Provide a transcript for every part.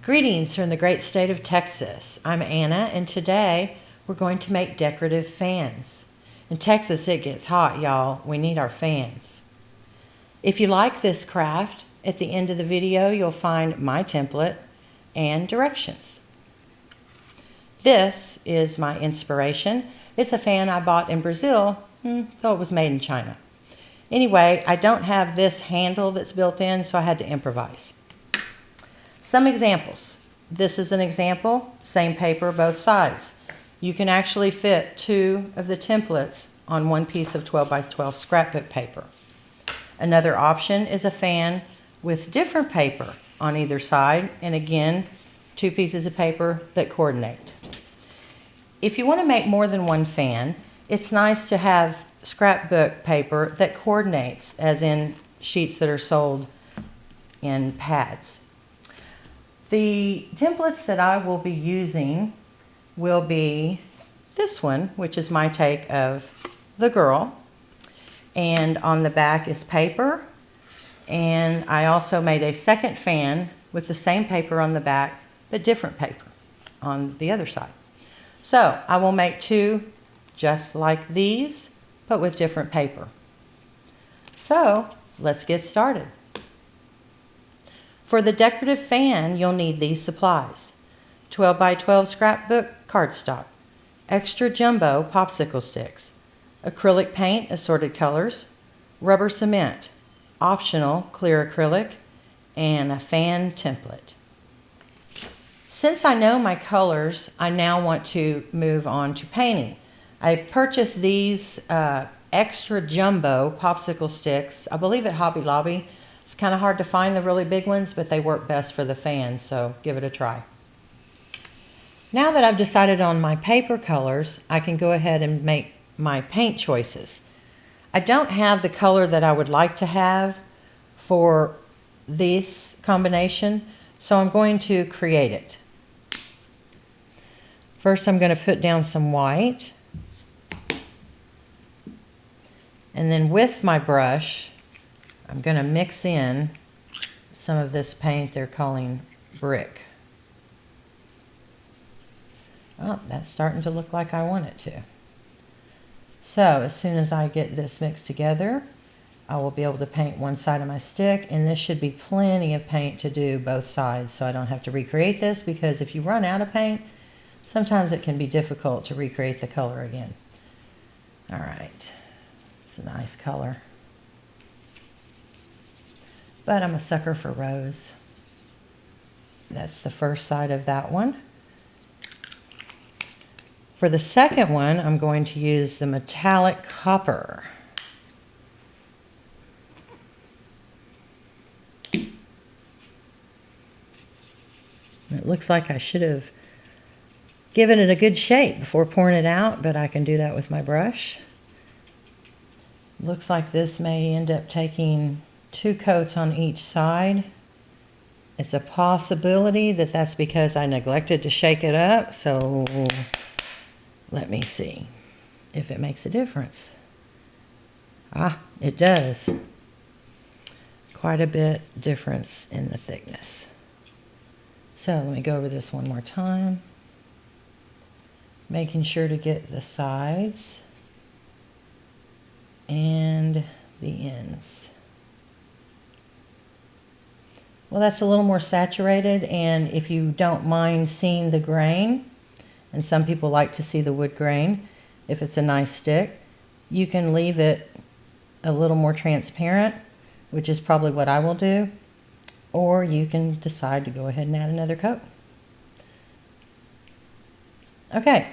Greetings from the great state of Texas. I'm Anna, and today we're going to make decorative fans. In Texas, it gets hot, y'all. We need our fans. If you like this craft, at the end of the video, you'll find my template and directions. This is my inspiration. It's a fan I bought in Brazil, though it was made in China. Anyway, I don't have this handle that's built in, so I had to improvise. Some examples. This is an example, same paper, both sides. You can actually fit two of the templates on one piece of 12 by 12 scrapbook paper. Another option is a fan with different paper on either side, and again, two pieces of paper that coordinate. If you want to make more than one fan, it's nice to have scrapbook paper that coordinates, as in sheets that are sold in pads. The templates that I will be using will be this one, which is my take of the girl. And on the back is paper. And I also made a second fan with the same paper on the back, but different paper on the other side. So I will make two just like these, but with different paper. So let's get started. For the decorative fan, you'll need these supplies: 12 by 12 scrapbook cardstock, extra jumbo popsicle sticks, acrylic paint assorted colors, rubber cement, optional clear acrylic, and a fan template. Since I know my colors, I now want to move on to painting. I purchased these extra jumbo popsicle sticks, I believe at Hobby Lobby. It's kind of hard to find the really big ones, but they work best for the fan, so give it a try. Now that I've decided on my paper colors, I can go ahead and make my paint choices. I don't have the color that I would like to have for this combination, so I'm going to create it. First, I'm going to put down some white, and then with my brush, I'm going to mix in some of this paint they're calling brick. Oh, that's starting to look like I want it to. So as soon as I get this mixed together, I will be able to paint one side of my stick, and this should be plenty of paint to do both sides, so I don't have to recreate this, because if you run out of paint, sometimes it can be difficult to recreate the color again. All right, it's a nice color. But I'm a sucker for rose. That's the first side of that one. For the second one, I'm going to use the metallic copper. It looks like I should have given it a good shape before pouring it out, but I can do that with my brush. Looks like this may end up taking 2 coats on each side. It's a possibility that that's because I neglected to shake it up, so let me see if it makes a difference. Ah, it does. Quite a bit difference in the thickness. So let me go over this one more time, making sure to get the sides and the ends. Well, that's a little more saturated, and if you don't mind seeing the grain, and some people like to see the wood grain, if it's a nice stick, you can leave it a little more transparent, which is probably what I will do, or you can decide to go ahead and add another coat. Okay,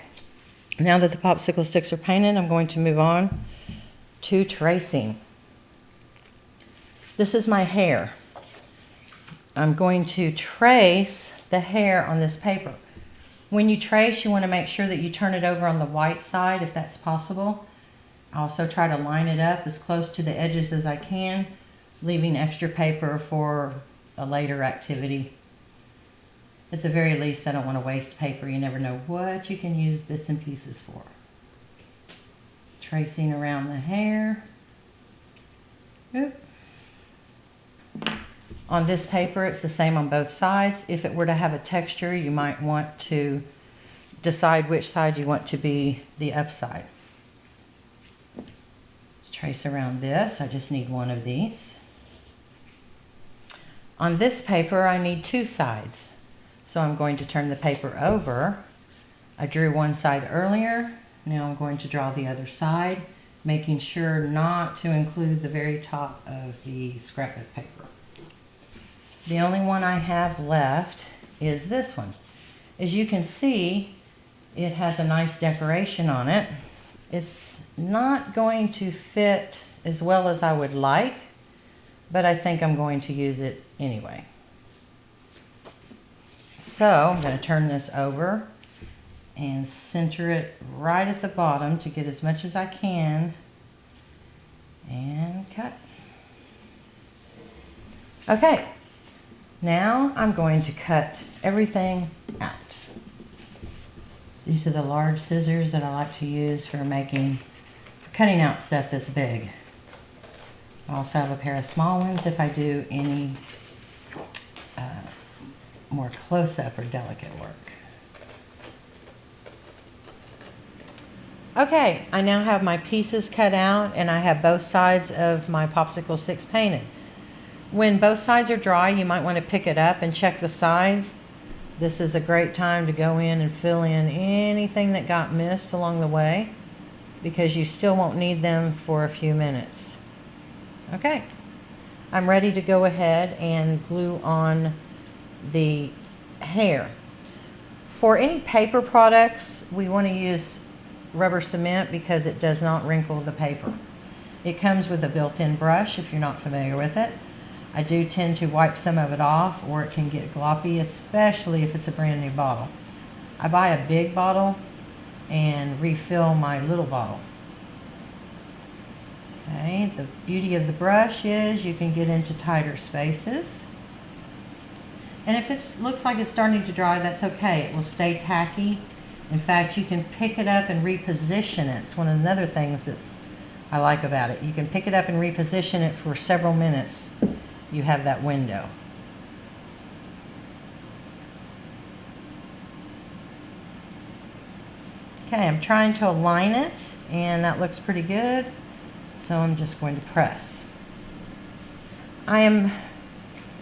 now that the popsicle sticks are painted, I'm going to move on to tracing. This is my hair. I'm going to trace the hair on this paper. When you trace, you want to make sure that you turn it over on the white side if that's possible. I also try to line it up as close to the edges as I can, leaving extra paper for a later activity. At the very least, I don't want to waste paper. You never know what you can use bits and pieces for. Tracing around the hair. Oop. On this paper, it's the same on both sides. If it were to have a texture, you might want to decide which side you want to be the upside. Trace around this. I just need one of these. On this paper, I need two sides. So I'm going to turn the paper over. I drew one side earlier. Now I'm going to draw the other side, making sure not to include the very top of the scrapbook paper. The only one I have left is this one. As you can see, it has a nice decoration on it. It's not going to fit as well as I would like, but I think I'm going to use it anyway. So I'm going to turn this over and center it right at the bottom to get as much as I can and cut. Okay, now I'm going to cut everything out. These are the large scissors that I like to use for cutting out stuff that's big. I also have a pair of small ones if I do any more close-up or delicate work. Okay, I now have my pieces cut out and I have both sides of my popsicle sticks painted. When both sides are dry, you might want to pick it up and check the sides. This is a great time to go in and fill in anything that got missed along the way, because you still won't need them for a few minutes. Okay, I'm ready to go ahead and glue on the hair. For any paper products, we want to use rubber cement because it does not wrinkle the paper. It comes with a built-in brush if you're not familiar with it. I do tend to wipe some of it off, or it can get gloppy, especially if it's a brand new bottle. I buy a big bottle and refill my little bottle. Okay, the beauty of the brush is you can get into tighter spaces. And if it looks like it's starting to dry, that's okay. It will stay tacky. In fact, you can pick it up and reposition it. It's one of the other things I like about it. You can pick it up and reposition it for several minutes. You have that window. Okay, I'm trying to align it, and that looks pretty good. So I'm just going to press. I am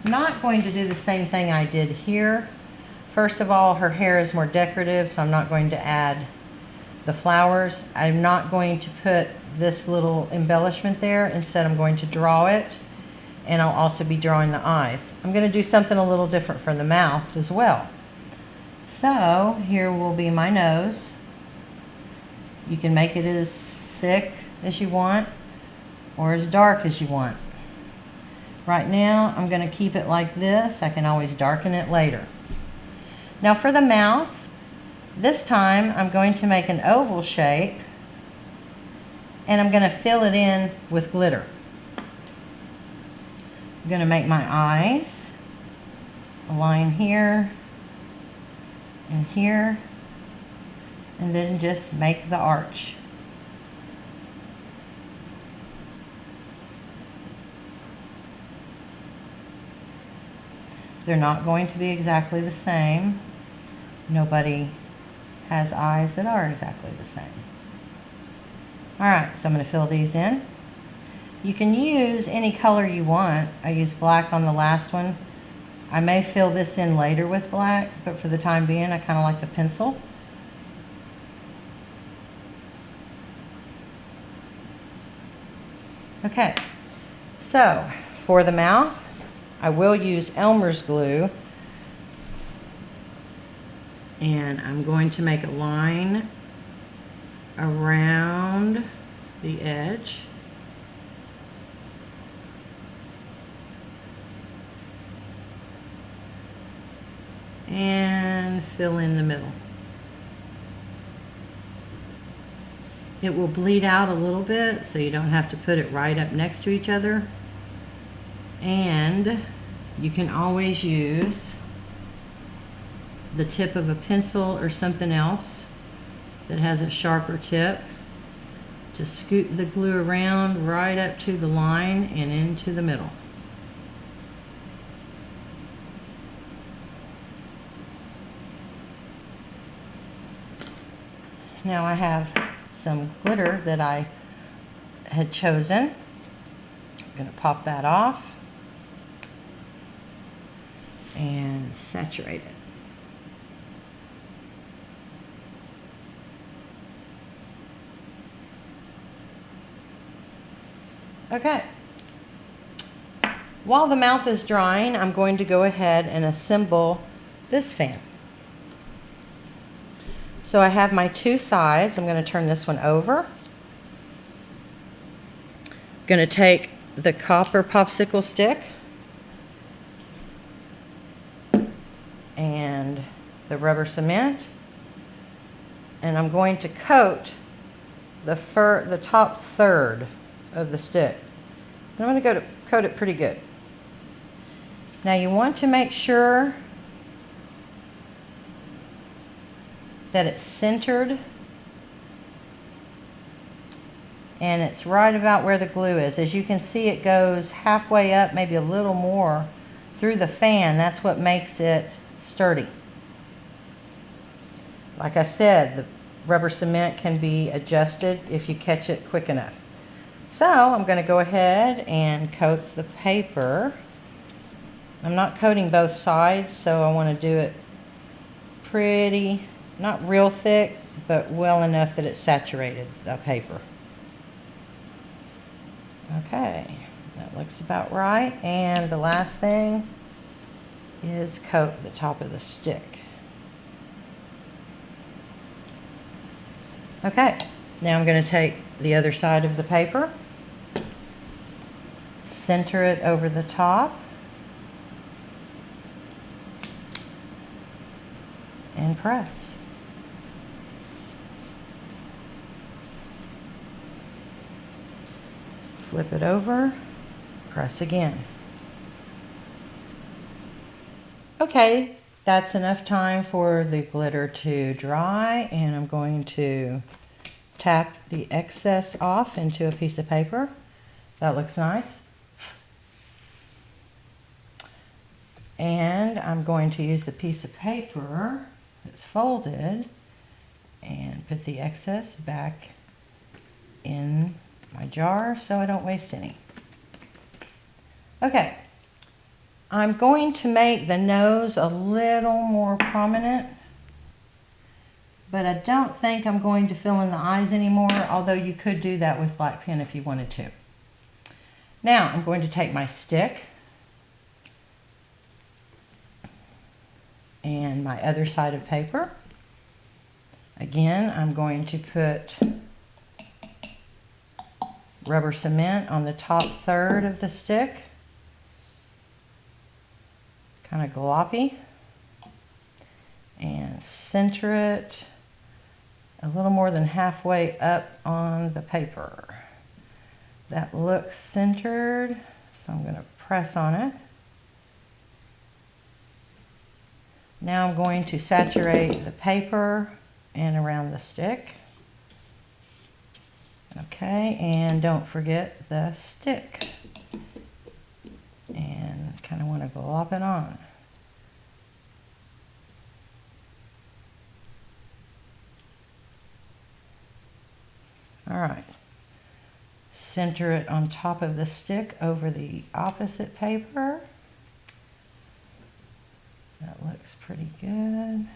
not going to do the same thing I did here. First of all, her hair is more decorative, so I'm not going to add the flowers. I'm not going to put this little embellishment there. Instead, I'm going to draw it, and I'll also be drawing the eyes. I'm going to do something a little different for the mouth as well. So here will be my nose. You can make it as thick as you want or as dark as you want. Right now, I'm going to keep it like this. I can always darken it later. Now for the mouth, this time I'm going to make an oval shape, and I'm going to fill it in with glitter. I'm going to make my eyes, a line here and here, and then just make the arch. They're not going to be exactly the same. Nobody has eyes that are exactly the same. Alright, so I'm going to fill these in. You can use any color you want. I used black on the last one. I may fill this in later with black, but for the time being, I kind of like the pencil. Okay, so for the mouth, I will use Elmer's glue, and I'm going to make a line around the edge. And fill in the middle. It will bleed out a little bit, so you don't have to put it right up next to each other. And you can always use the tip of a pencil or something else that has a sharper tip to scoot the glue around right up to the line and into the middle. Now I have some glitter that I had chosen. I'm going to pop that off and saturate it. Okay. While the mouth is drying, I'm going to go ahead and assemble this fan. So I have my two sides. I'm going to turn this one over. I'm going to take the copper popsicle stick and the rubber cement, and I'm going to coat the top third of the stick. And I'm going to coat it pretty good. Now you want to make sure that it's centered and it's right about where the glue is. As you can see, it goes halfway up, maybe a little more, through the fan. That's what makes it sturdy. Like I said, the rubber cement can be adjusted if you catch it quick enough. So I'm going to go ahead and coat the paper. I'm not coating both sides, so I want to do it pretty, not real thick, but well enough that it's saturated the paper. Okay, that looks about right. And the last thing is coat the top of the stick. Okay, now I'm going to take the other side of the paper, center it over the top, and press. Flip it over, press again. Okay, that's enough time for the glitter to dry, and I'm going to tap the excess off into a piece of paper. That looks nice. And I'm going to use the piece of paper that's folded and put the excess back in my jar so I don't waste any. Okay, I'm going to make the nose a little more prominent, but I don't think I'm going to fill in the eyes anymore, although you could do that with black pen if you wanted to. Now I'm going to take my stick and my other side of paper. Again, I'm going to put rubber cement on the top third of the stick, kind of gloppy, and center it a little more than halfway up on the paper. That looks centered, so I'm going to press on it. Now I'm going to saturate the paper and around the stick. Okay, and don't forget the stick. And kind of want to glop it on. All right. Center it on top of the stick over the opposite paper. That looks pretty good.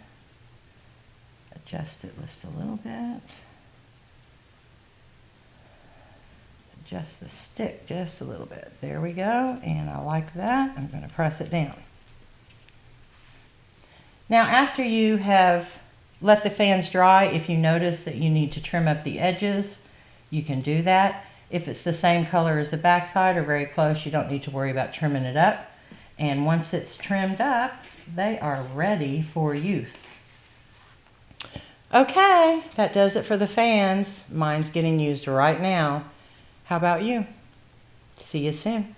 Adjust it just a little bit. Adjust the stick just a little bit. There we go, and I like that. I'm going to press it down. Now after you have let the fans dry, if you notice that you need to trim up the edges, you can do that. If it's the same color as the backside or very close, you don't need to worry about trimming it up. And once it's trimmed up, they are ready for use. Okay, that does it for the fans. Mine's getting used right now. How about you? See you soon.